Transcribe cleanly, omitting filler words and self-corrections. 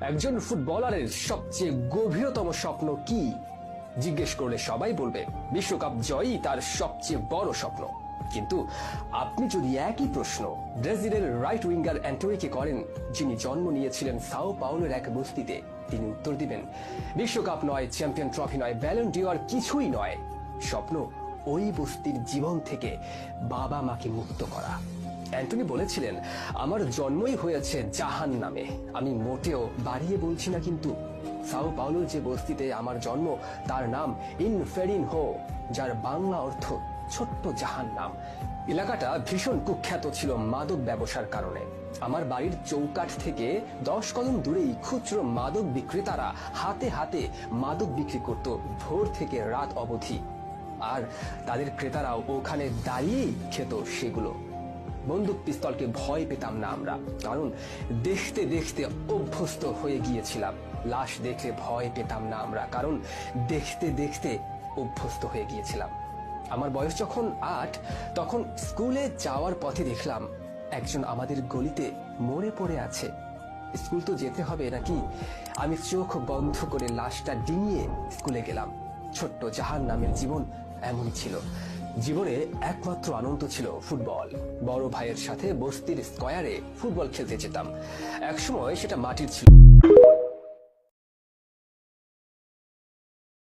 একজন ফুটবলারের সবচেয়ে গভীরতম স্বপ্ন কি জিজ্ঞেস করলে সবাই বলবে বিশ্বকাপ জয়ই তার সবচেয়ে বড় স্বপ্ন। কিন্তু আপনি যদি একই প্রশ্ন ব্রাজিলের রাইট উইঙ্গার অ্যান্টোনিকে করেন, যিনি জন্ম নিয়েছিলেন সাও পাউলোর এক বস্তিতে, তিনি উত্তর দিবেন বিশ্বকাপ নয়, চ্যাম্পিয়ন ট্রফি নয়, ব্যালন ডিওর কিছুই নয়, স্বপ্ন ওই বস্তির জীবন থেকে বাবা মাকে মুক্ত করা। অ্যান্টনি বলেছিলেন, আমার জন্মই হয়েছে জাহান নামে। আমি মোটেও বাড়িয়ে বলছি না, কিন্তু সাও পাউলোর যে বস্তিতে আমার জন্ম তার নাম ইনফেরিনহো, যার বাংলা অর্থ ছোট্ট জাহান নাম। এলাকাটা ভীষণ কুখ্যাত ছিল মাদক ব্যবসার কারণে। আমার বাড়ির চৌকাঠ থেকে 10 কদম দূরেই খুচরো মাদক বিক্রেতারা হাতে হাতে মাদক বিক্রি করত ভোর থেকে রাত অবধি, আর তাদের ক্রেতারাও ওখানে দাঁড়িয়েই খেত সেগুলো। বন্দুক পিস্তলকে ভয় পেতাম না আমরা, কারণ দেখতে দেখতে অভ্যস্ত হয়ে গিয়েছিলাম। লাশ দেখলে ভয় পেতাম না আমরা, কারণ দেখতে দেখতে অভ্যস্ত হয়ে গিয়েছিলাম। আমার বয়স যখন 8, তখন স্কুলে যাওয়ার পথে দেখলাম একজন আমাদের গলিতে মরে পড়ে আছে। স্কুল তো যেতে হবে নাকি, আমি চোখ বন্ধ করে লাশটা ডিঙিয়ে স্কুলে গেলাম। ছোট্ট জাহান নামের জীবন এমন ছিল। জীবনে একমাত্র আনন্দ ছিল ফুটবল। বড় ভাইয়ের সাথে বস্তির স্কয়ারে ফুটবল খেলতে যেতাম। একসময় সেটা মাটির ছিল।